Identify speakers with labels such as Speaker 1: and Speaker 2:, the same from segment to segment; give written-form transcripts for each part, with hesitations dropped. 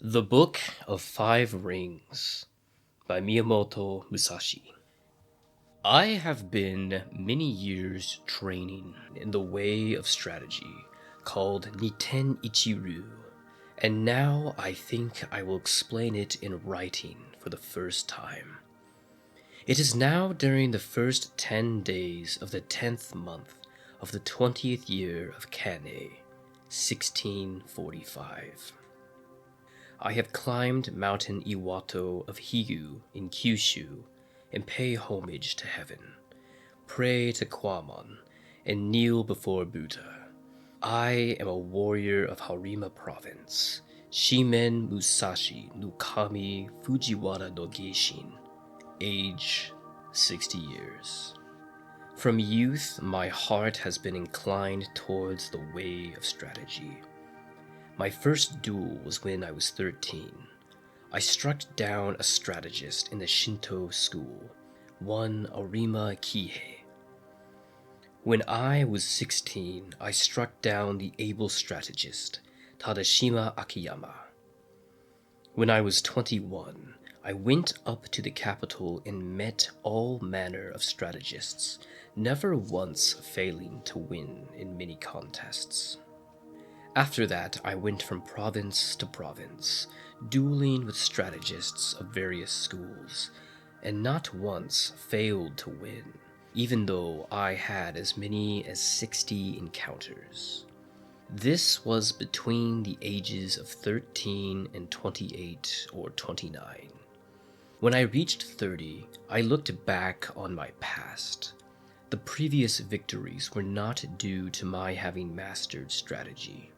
Speaker 1: The Book of Five Rings by Miyamoto Musashi. I have been many years training in the way of strategy called Niten Ichiru, and now I think I will explain it in writing for the first time. It is now during the first 10 days of the 10th month of the 20th year of Kane, 1645. I have climbed Mountain Iwato of Hiyu in Kyushu and pay homage to heaven, pray to Kwannon, and kneel before Buddha. I am a warrior of Harima Province, Shimen Musashi no Kami Fujiwara no Geishin, age 60 years. From youth, my heart has been inclined towards the way of strategy. My first duel was when I was 13. I struck down a strategist in the Shinto school, one Arima Kihei. When I was 16, I struck down the able strategist, Tadashima Akiyama. When I was 21, I went up to the capital and met all manner of strategists, never once failing to win in many contests. After that, I went from province to province, dueling with strategists of various schools, and not once failed to win, even though I had as many as 60 encounters. This was between the ages of 13 and 28 or 29. When I reached 30, I looked back on my past. The previous victories were not due to my having mastered strategy.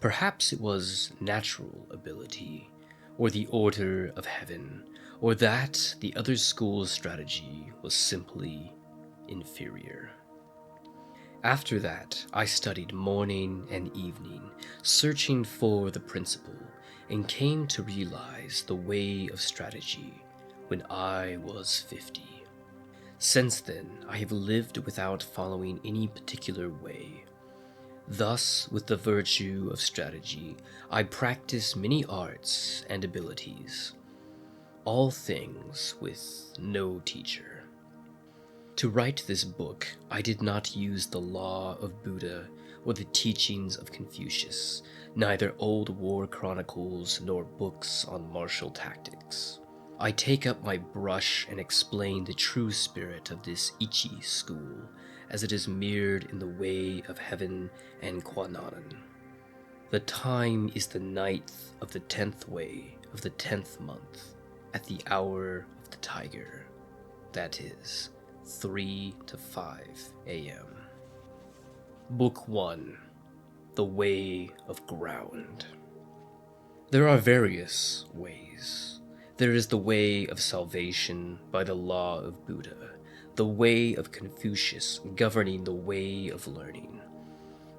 Speaker 1: Perhaps it was natural ability, or the order of heaven, or that the other school's strategy was simply inferior. After that, I studied morning and evening, searching for the principle, and came to realize the way of strategy when I was 50. Since then, I have lived without following any particular way. Thus, with the virtue of strategy, I practice many arts and abilities, all things with no teacher. To write this book, I did not use the law of Buddha or the teachings of Confucius, neither old war chronicles nor books on martial tactics. I take up my brush and explain the true spirit of this Ichi school, as it is mirrored in the way of heaven and Kwannon. The time is the 9th of the 10th way of the 10th month, at the hour of the tiger, that is, 3 to 5 a.m. Book 1, The Way of Ground. There are various ways. There is the way of salvation by the law of Buddha, the way of Confucius governing the way of learning,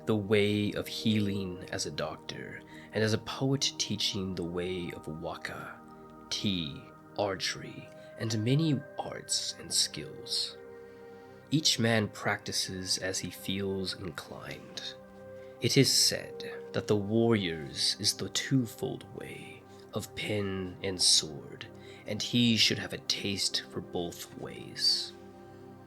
Speaker 1: the way of healing as a doctor, and as a poet teaching the way of waka, tea, archery, and many arts and skills. Each man practices as he feels inclined. It is said that the warrior's is the twofold way of pen and sword, and he should have a taste for both ways.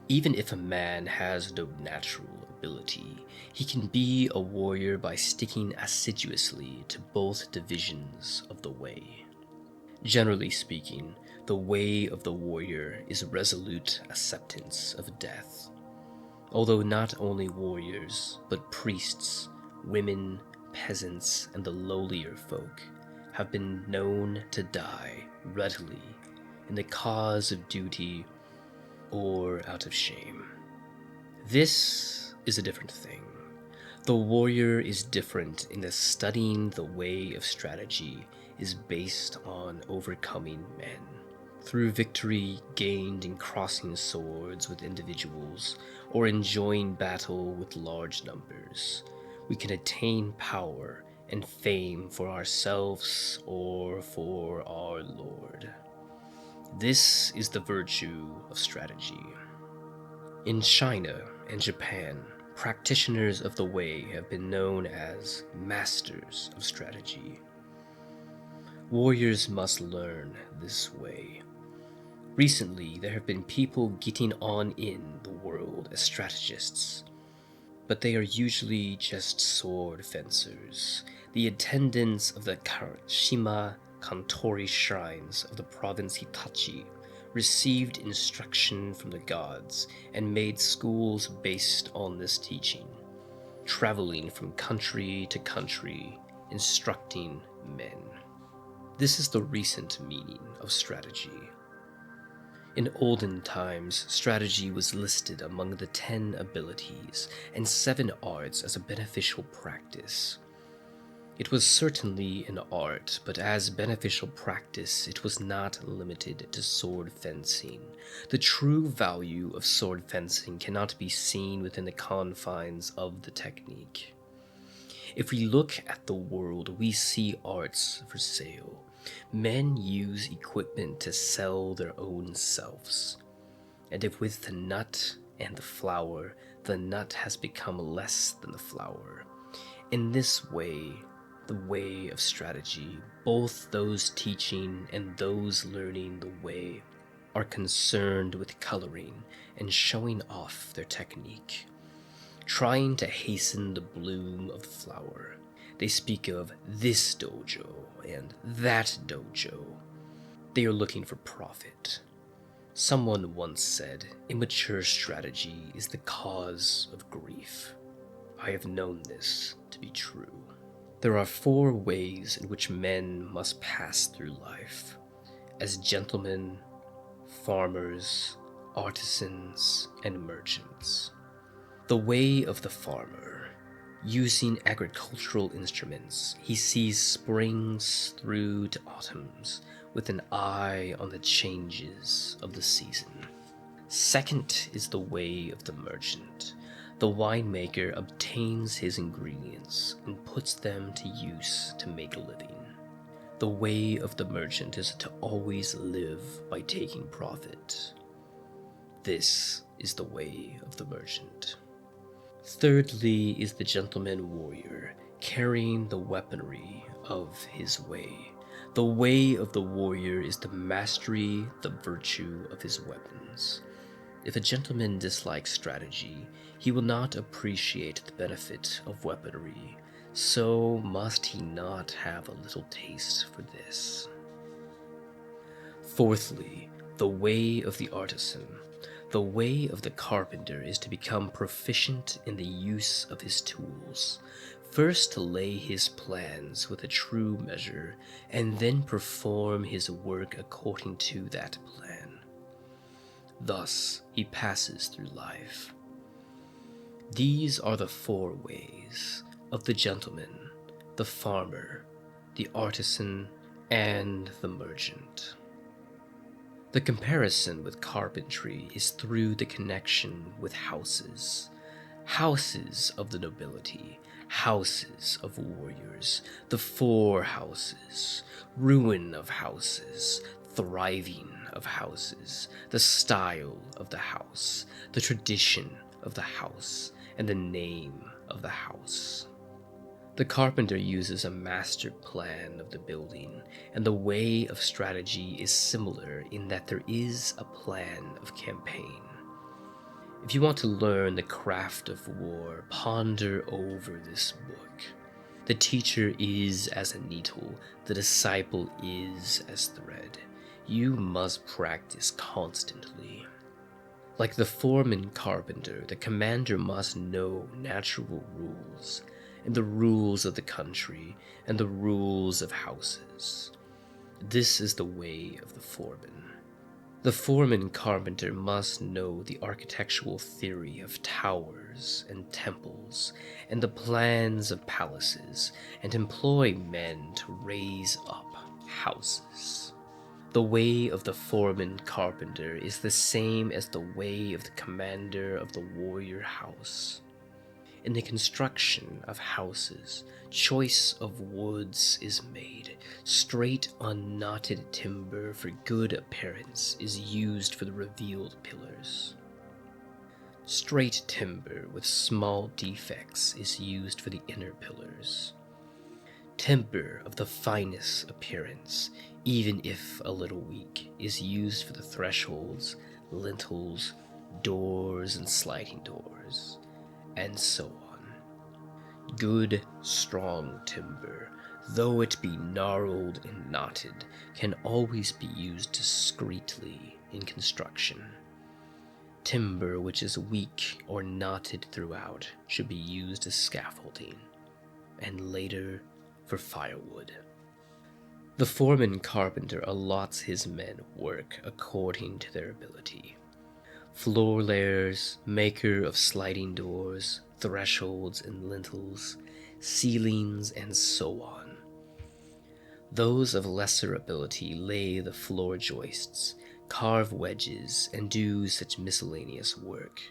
Speaker 1: Even if a man has no natural ability, he can be a warrior by sticking assiduously to both divisions of the way. Generally speaking, the way of the warrior is resolute acceptance of death. Although not only warriors, but priests, women, peasants, and the lowlier folk have been known to die readily in the cause of duty or out of shame. This is a different thing. The warrior is different in that studying the way of strategy is based on overcoming men. Through victory gained in crossing swords with individuals or enjoying battle with large numbers, we can attain power and fame for ourselves or for our Lord. This is the virtue of strategy. In China and Japan, practitioners of the way have been known as masters of strategy. Warriors must learn this way. Recently, there have been people getting on in the world as strategists, but they are usually just sword fencers, the attendants of the Shima Kantori shrines of the province Hitachi, received instruction from the gods and made schools based on this teaching, traveling from country to country, instructing men. This is the recent meaning of strategy. In olden times, strategy was listed among the 10 abilities and 7 arts as a beneficial practice. It was certainly an art, but as beneficial practice, it was not limited to sword fencing. The true value of sword fencing cannot be seen within the confines of the technique. If we look at the world, we see arts for sale. Men use equipment to sell their own selves. And if with the nut and the nut has become less than the flower. In this way, the way of strategy, both those teaching and those learning the way are concerned with coloring and showing off their technique, trying to hasten the bloom of the flower. They speak of this dojo and that dojo. They are looking for profit. Someone once said, immature strategy is the cause of grief. I have known this to be true. There are 4 ways in which men must pass through life: as gentlemen, farmers, artisans, and merchants. The way of the farmer. Using agricultural instruments, he sees springs through to autumns, with an eye on the changes of the season. Second is the way of the merchant. The winemaker obtains his ingredients and puts them to use to make a living. The way of the merchant is to always live by taking profit. This is the way of the merchant. Thirdly is the gentleman warrior, carrying the weaponry of his way. The way of the warrior is to mastery the virtue of his weapons. If a gentleman dislikes strategy, he will not appreciate the benefit of weaponry, so must he not have a little taste for this. Fourthly, the way of the artisan. The way of the carpenter is to become proficient in the use of his tools, first to lay his plans with a true measure, and then perform his work according to that plan. Thus he passes through life. These are the 4 ways of the gentleman, the farmer, the artisan, and the merchant. The comparison with carpentry is through the connection with houses. Houses of the nobility, houses of warriors, the 4 houses, ruin of houses, thriving of houses, the style of the house, the tradition of the house, and the name of the house. The carpenter uses a master plan of the building, and the way of strategy is similar in that there is a plan of campaign. If you want to learn the craft of war, ponder over this book. The teacher is as a needle, the disciple is as thread. You must practice constantly. Like the foreman carpenter, the commander must know natural rules, and the rules of the country, and the rules of houses. This is the way of the foreman. The foreman carpenter must know the architectural theory of towers and temples, and the plans of palaces, and employ men to raise up houses. The way of the foreman carpenter is the same as the way of the commander of the warrior house. In the construction of houses, choice of woods is made. Straight, unknotted timber for good appearance is used for the revealed pillars. Straight timber with small defects is used for the inner pillars. Timber of the finest appearance, even if a little weak, is used for the thresholds, lintels, doors, and sliding doors, and so on. Good, strong timber, though it be gnarled and knotted, can always be used discreetly in construction. Timber which is weak or knotted throughout should be used as scaffolding, and later for firewood. The foreman carpenter allots his men work according to their ability. Floor layers, maker of sliding doors, thresholds and lintels, ceilings, and so on. Those of lesser ability lay the floor joists, carve wedges, and do such miscellaneous work.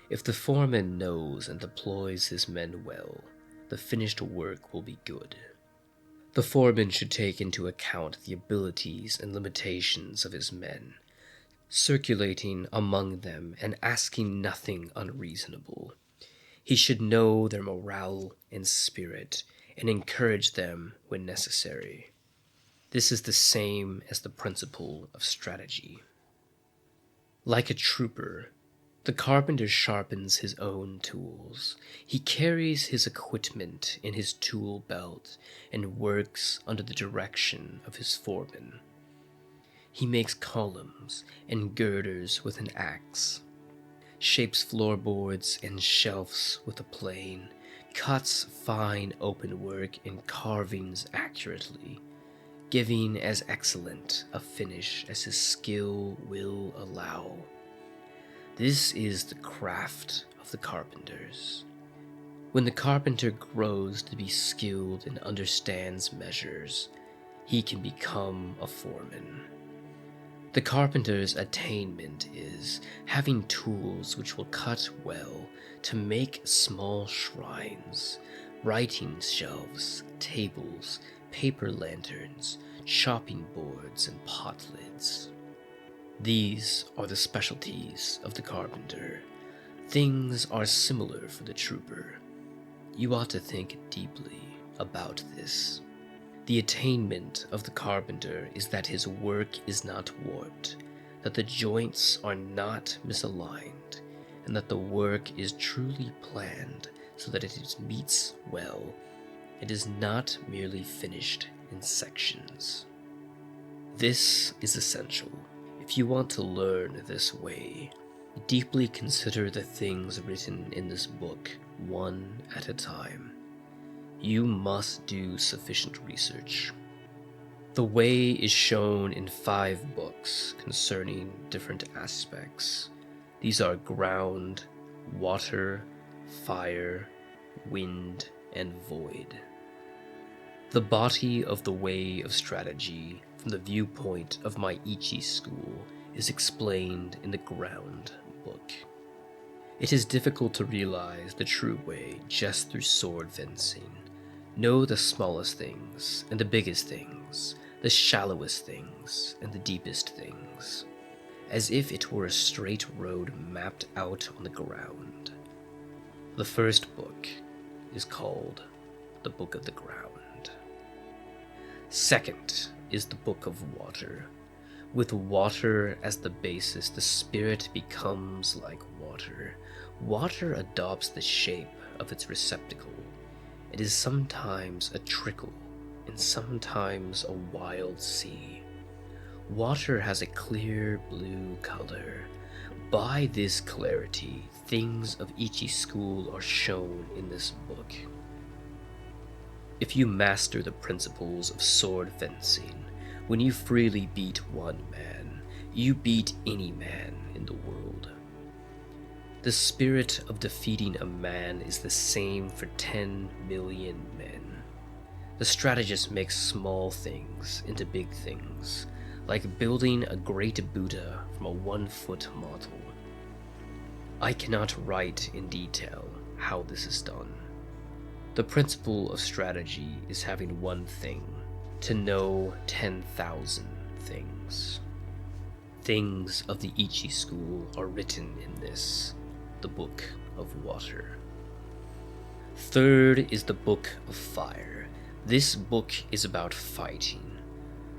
Speaker 1: If the foreman knows and deploys his men well, the finished work will be good. The foreman should take into account the abilities and limitations of his men, circulating among them and asking nothing unreasonable. He should know their morale and spirit and encourage them when necessary. This is the same as the principle of strategy. Like a trooper, the carpenter sharpens his own tools. He carries his equipment in his tool belt and works under the direction of his foreman. He makes columns and girders with an axe, shapes floorboards and shelves with a plane, cuts fine open work and carvings accurately, giving as excellent a finish as his skill will allow. This is the craft of the carpenters. When the carpenter grows to be skilled and understands measures, he can become a foreman. The carpenter's attainment is having tools which will cut well to make small shrines, writing shelves, tables, paper lanterns, chopping boards, and pot lids. These are the specialties of the carpenter. Things are similar for the trooper. You ought to think deeply about this. The attainment of the carpenter is that his work is not warped, that the joints are not misaligned, and that the work is truly planned so that it meets well. It is not merely finished in sections. This is essential. If you want to learn this way, deeply consider the things written in this book one at a time. You must do sufficient research. The way is shown in 5 books concerning different aspects. These are ground, water, fire, wind, and void. The body of the way of strategy from the viewpoint of my Ichi school is explained in the ground book. It is difficult to realize the true way just through sword fencing. Know the smallest things and the biggest things, the shallowest things and the deepest things, as if it were a straight road mapped out on the ground. The first book is called the Book of the Ground. Second is the Book of Water. With water as the basis, the spirit becomes like water. Water adopts the shape of its receptacle. It is sometimes a trickle and sometimes a wild sea. Water has a clear blue color. By this clarity, things of Ichi school are shown in this book. If you master the principles of sword fencing, when you freely beat one man, you beat any man in the world. The spirit of defeating a man is the same for 10 million men. The strategist makes small things into big things, like building a great Buddha from a 1-foot model. I cannot write in detail how this is done. The principle of strategy is having one thing, to know 10,000 things. Things of the Ichi school are written in this, the Book of Water. Third is the Book of Fire. This book is about fighting.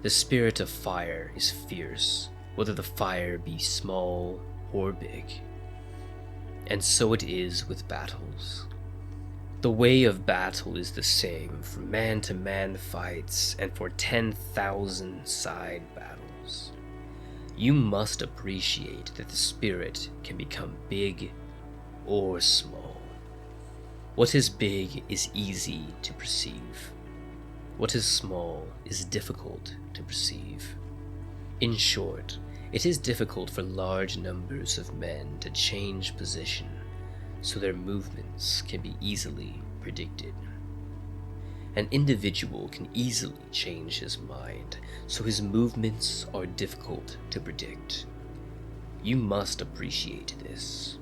Speaker 1: The spirit of fire is fierce, whether the fire be small or big. And so it is with battles. The way of battle is the same for man-to-man fights and for 10,000 side battles. You must appreciate that the spirit can become big or small. What is big is easy to perceive. What is small is difficult to perceive. In short, it is difficult for large numbers of men to change position, so their movements can be easily predicted. An individual can easily change his mind, so his movements are difficult to predict. You must appreciate this.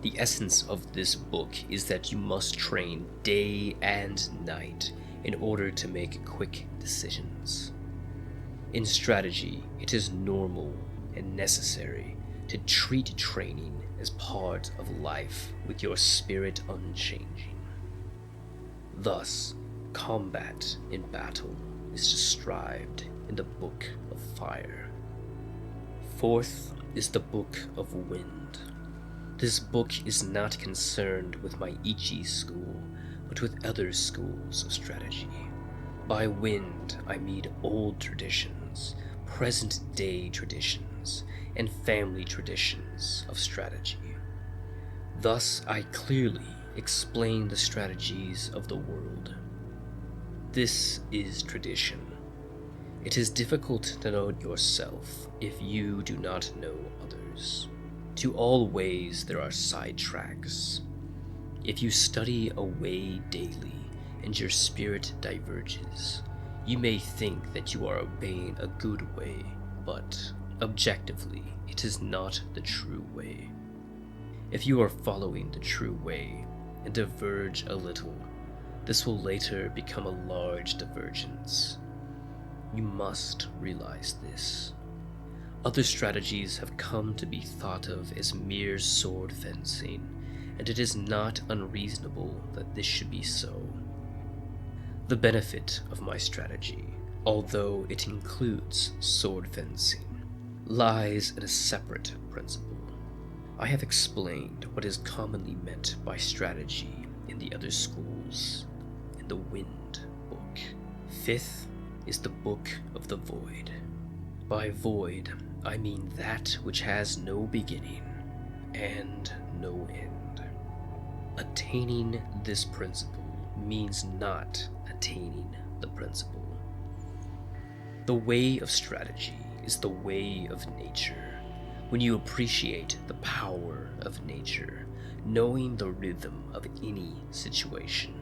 Speaker 1: The essence of this book is that you must train day and night in order to make quick decisions. In strategy, it is normal and necessary to treat training as part of life with your spirit unchanging. Thus, combat in battle is described in the Book of Fire. Fourth is the Book of Wind. This book is not concerned with my Ichi school, but with other schools of strategy. By wind, I mean old traditions, present-day traditions, and family traditions of strategy. Thus, I clearly explain the strategies of the world. This is tradition. It is difficult to know yourself if you do not know others. To all ways there are sidetracks. If you study a way daily and your spirit diverges, you may think that you are obeying a good way, but objectively, it is not the true way. If you are following the true way and diverge a little, this will later become a large divergence. You must realize this. Other strategies have come to be thought of as mere sword fencing, and it is not unreasonable that this should be so. The benefit of my strategy, although it includes sword fencing, lies in a separate principle. I have explained what is commonly meant by strategy in the other schools in the Wind book. Fifth is the Book of the Void. By void, I mean that which has no beginning and no end. Attaining this principle means not attaining the principle. The way of strategy is the way of nature. When you appreciate the power of nature, knowing the rhythm of any situation,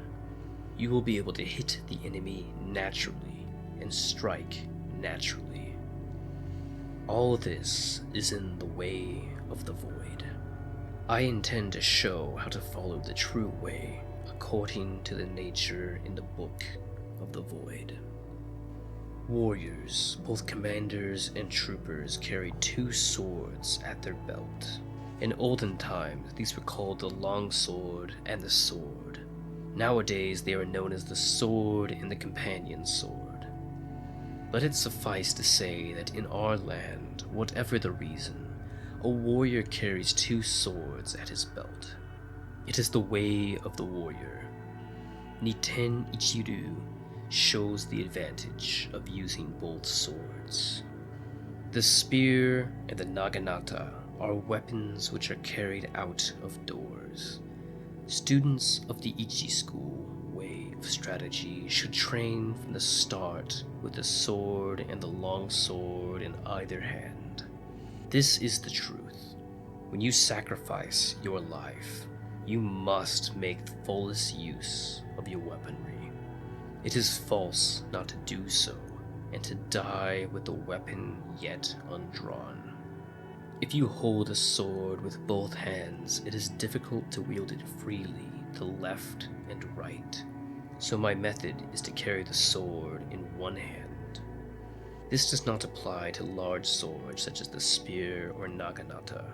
Speaker 1: you will be able to hit the enemy naturally and strike naturally. All this is in the way of the void. I intend to show how to follow the true way according to the nature in the Book of the Void. Warriors, both commanders and troopers, carried 2 swords at their belt. In olden times, these were called the long sword and the sword. Nowadays, they are known as the sword and the companion sword. Let it suffice to say that in our land, whatever the reason, a warrior carries 2 swords at his belt. It is the way of the warrior. Niten Ichiru shows the advantage of using both swords. The spear and the naginata are weapons which are carried out of doors. Students of the Ichi school way of strategy should train from the start with the sword and the long sword in either hand. This is the truth. When you sacrifice your life, you must make the fullest use of your weaponry. It is false not to do so, and to die with the weapon yet undrawn. If you hold a sword with both hands, it is difficult to wield it freely to left and right, so my method is to carry the sword in one hand. This does not apply to large swords such as the spear or naginata,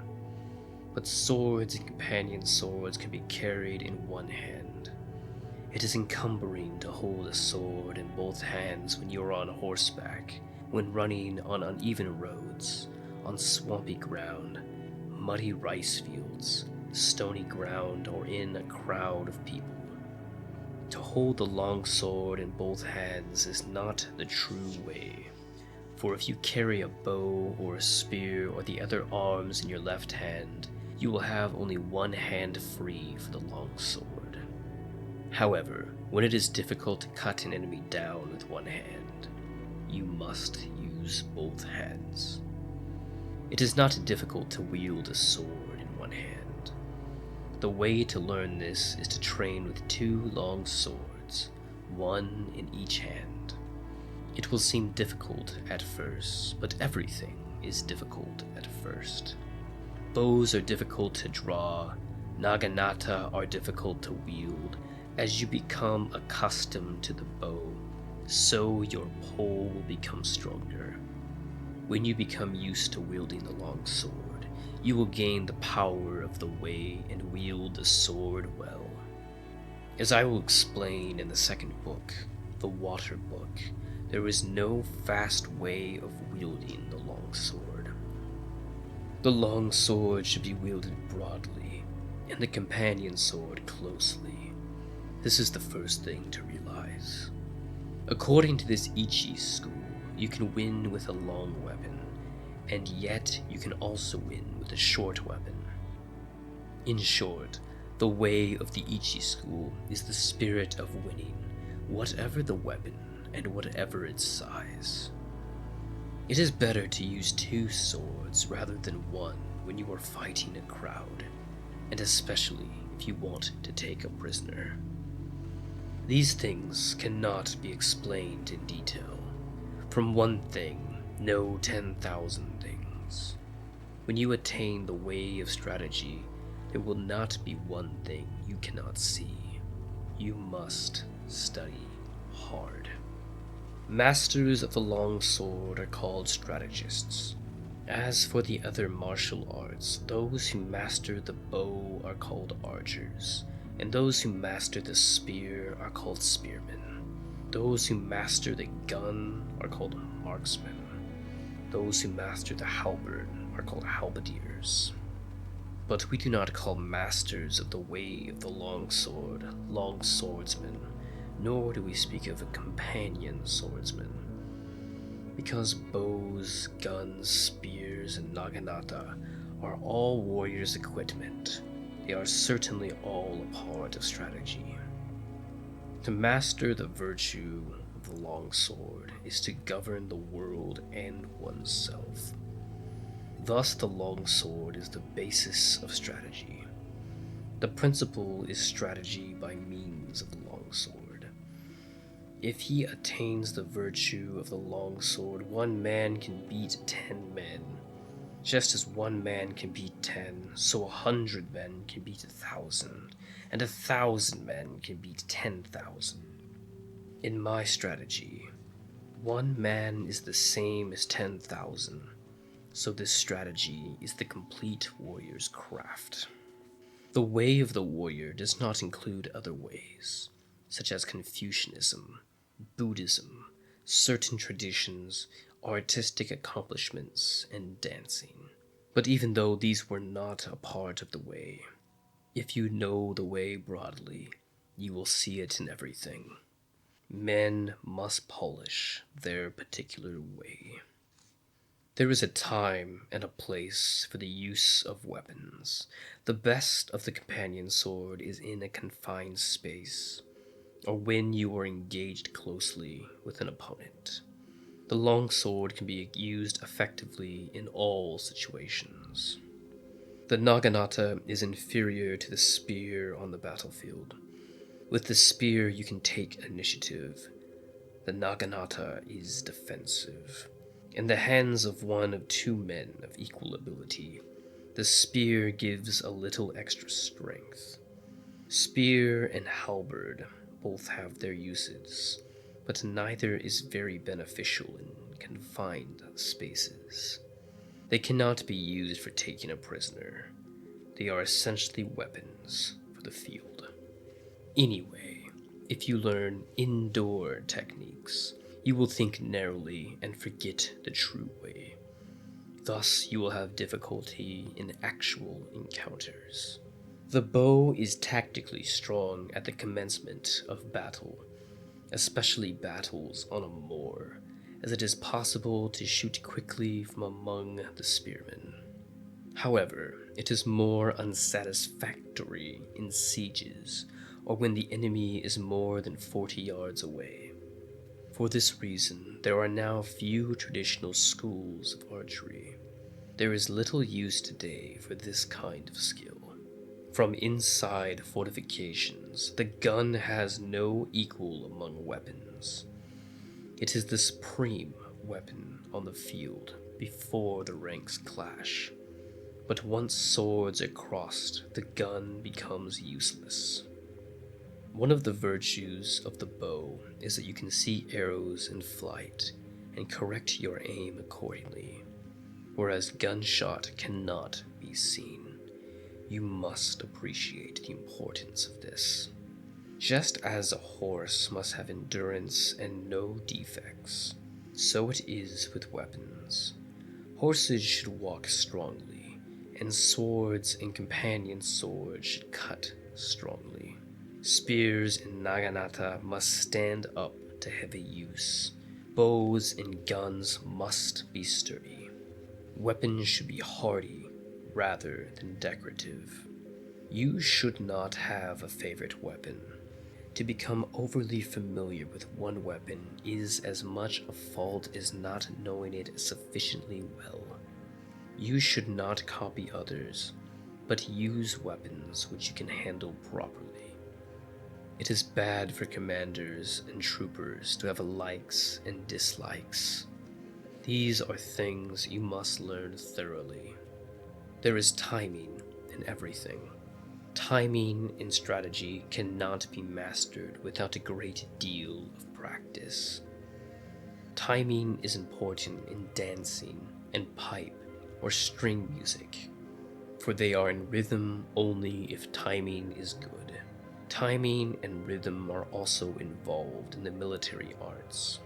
Speaker 1: but swords and companion swords can be carried in one hand. It is encumbering to hold a sword in both hands when you are on horseback, when running on uneven roads, on swampy ground, muddy rice fields, stony ground, or in a crowd of people. To hold the long sword in both hands is not the true way, for if you carry a bow or a spear or the other arms in your left hand, you will have only one hand free for the long sword. However, when it is difficult to cut an enemy down with one hand, you must use both hands. It is not difficult to wield a sword in one hand. The way to learn this is to train with 2 long swords, one in each hand. It will seem difficult at first, but everything is difficult at first. Bows are difficult to draw, naginata are difficult to wield. As you become accustomed to the bow, so your pull will become stronger. When you become used to wielding the long sword, you will gain the power of the way and wield the sword well. As I will explain in the second book, the Water Book, there is no fast way of wielding the long sword. The long sword should be wielded broadly, and the companion sword closely. This is the first thing to realize. According to this Ichi school, you can win with a long weapon, and yet you can also win with a short weapon. In short, the way of the Ichi school is the spirit of winning, whatever the weapon and whatever its size. It is better to use 2 swords rather than one when you are fighting a crowd, and especially if you want to take a prisoner. These things cannot be explained in detail. From one thing, know 10,000 things. When you attain the way of strategy, there will not be one thing you cannot see. You must study hard. Masters of the long sword are called strategists. As for the other martial arts, those who master the bow are called archers, and those who master the spear are called spearmen. Those who master the gun are called marksmen. Those who master the halberd are called halberdiers. But we do not call masters of the way of the long sword long swordsmen, nor do we speak of a companion swordsman. Because bows, guns, spears, and naginata are all warriors' equipment, they are certainly all a part of strategy. To master the virtue of the long sword is to govern the world and oneself. Thus the long sword is the basis of strategy. The principle is strategy by means of the long sword. If he attains the virtue of the long sword, 1 man can beat 10 men. Just as 1 man can beat 10, so 100 men can beat 1,000, and 1,000 men can beat 10,000. In my strategy, 1 man is the same as 10,000, so this strategy is the complete warrior's craft. The way of the warrior does not include other ways, such as Confucianism, Buddhism, certain traditions, artistic accomplishments, and dancing. But even though these were not a part of the way, if you know the way broadly, you will see it in everything. Men must polish their particular way. There is a time and a place for the use of weapons. The best of the companion sword is in a confined space, or when you are engaged closely with an opponent. The long sword can be used effectively in all situations. The naginata is inferior to the spear on the battlefield. With the spear you can take initiative. The naginata is defensive. In the hands of 1 of 2 men of equal ability, the spear gives a little extra strength. Spear and halberd both have their uses, but neither is very beneficial in confined spaces. They cannot be used for taking a prisoner. They are essentially weapons for the field. Anyway, If you learn indoor techniques, you will think narrowly and forget the true way. Thus, you will have difficulty in actual encounters. The bow is tactically strong at the commencement of battle, especially battles on a moor, as it is possible to shoot quickly from among the spearmen. However, it is more unsatisfactory in sieges, or when the enemy is more than 40 yards away. For this reason, there are now few traditional schools of archery. There is little use today for this kind of skill. From inside fortifications, the gun has no equal among weapons. It is the supreme weapon on the field before the ranks clash. But once swords are crossed, the gun becomes useless. One of the virtues of the bow is that you can see arrows in flight and correct your aim accordingly, whereas gunshot cannot be seen. You must appreciate the importance of this. Just as a horse must have endurance and no defects, so it is with weapons. Horses should walk strongly, and swords and companion swords should cut strongly. Spears and naginata must stand up to heavy use. Bows and guns must be sturdy. Weapons should be hardy rather than decorative. You should not have a favorite weapon. To become overly familiar with one weapon is as much a fault as not knowing it sufficiently well. You should not copy others, but use weapons which you can handle properly. It is bad for commanders and troopers to have likes and dislikes. These are things you must learn thoroughly. There is timing in everything. Timing in strategy cannot be mastered without a great deal of practice. Timing is important in dancing and pipe or string music, for they are in rhythm only if timing is good. Timing and rhythm are also involved in the military arts.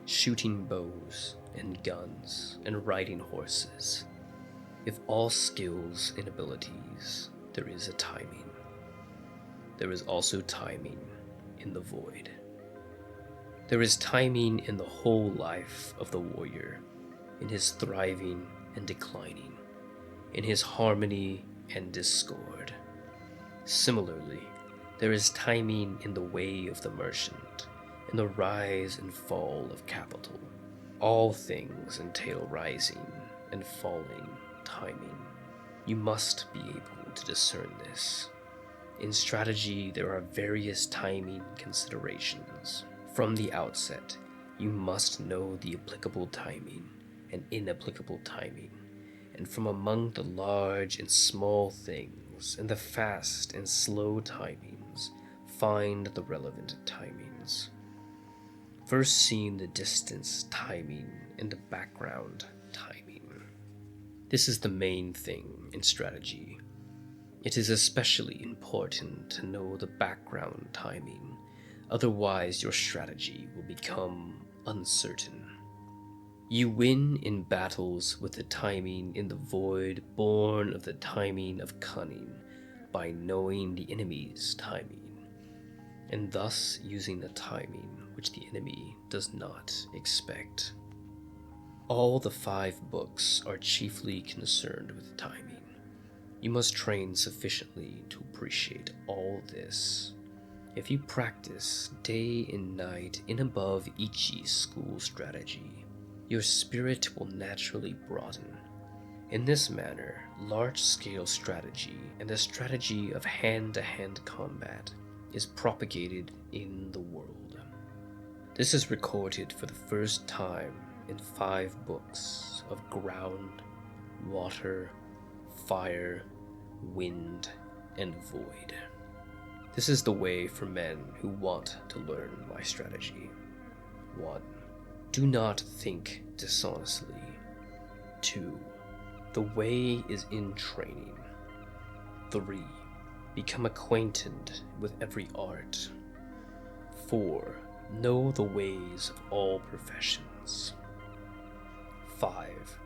Speaker 1: Shooting bows and guns and riding horses. If all skills and abilities, there is a timing. There is also timing in the void. There is timing in the whole life of the warrior, in his thriving and declining, in his harmony and discord. Similarly, there is timing in the way of the merchant, in the rise and fall of capital. All things entail rising and falling timing. You must be able to discern this. In strategy, there are various timing considerations. From the outset, you must know the applicable timing and inapplicable timing, and from among the large and small things and the fast and slow timings, find the relevant timings. First seeing the distance timing and the background timing. This is the main thing in strategy. It is especially important to know the background timing, otherwise your strategy will become uncertain. You win in battles with the timing in the void born of the timing of cunning by knowing the enemy's timing, and thus using the timing which the enemy does not expect. All the 5 books are chiefly concerned with timing. You must train sufficiently to appreciate all this. If you practice day and night in above Ichi's school strategy, your spirit will naturally broaden. In this manner, large-scale strategy and the strategy of hand-to-hand combat is propagated in the world. This is recorded for the first time in 5 books of ground, water, fire, wind, and void. This is the way for men who want to learn my strategy. 1. Do not think dishonestly. 2. The way is in training. 3. Become acquainted with every art. 4. Know the ways of all professions. 5.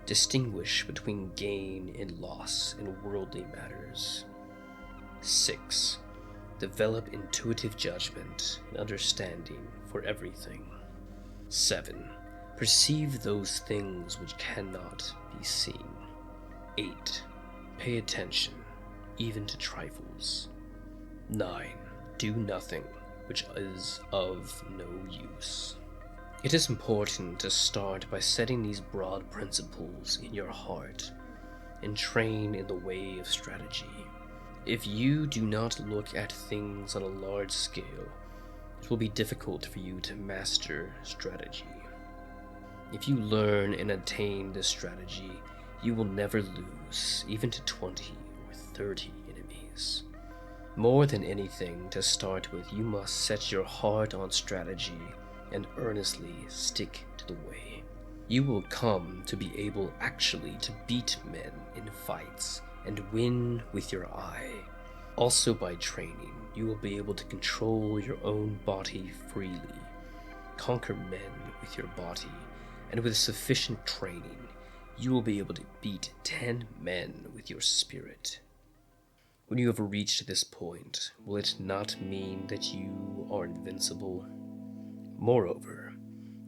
Speaker 1: Distinguish between gain and loss in worldly matters. 6. Develop intuitive judgment and understanding for everything. 7. Perceive those things which cannot be seen. 8. Pay attention, even to trifles. 9. Do nothing which is of no use. It is important to start by setting these broad principles in your heart and train in the way of strategy. If you do not look at things on a large scale, it will be difficult for you to master strategy. If you learn and attain this strategy, you will never lose, even to 20 or 30 enemies. More than anything, to start with, you must set your heart on strategy and earnestly stick to the way. You will come to be able actually to beat men in fights and win with your eye. Also by training, you will be able to control your own body freely, conquer men with your body, and with sufficient training, you will be able to beat 10 men with your spirit. When you have reached this point, will it not mean that you are invincible? Moreover,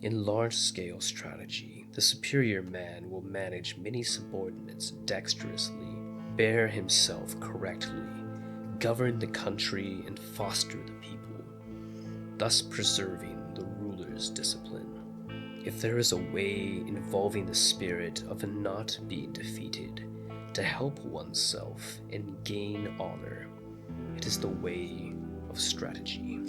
Speaker 1: in large-scale strategy, the superior man will manage many subordinates dexterously, bear himself correctly, govern the country, and foster the people, thus preserving the ruler's discipline. If there is a way involving the spirit of not being defeated, to help oneself and gain honor, it is the way of strategy.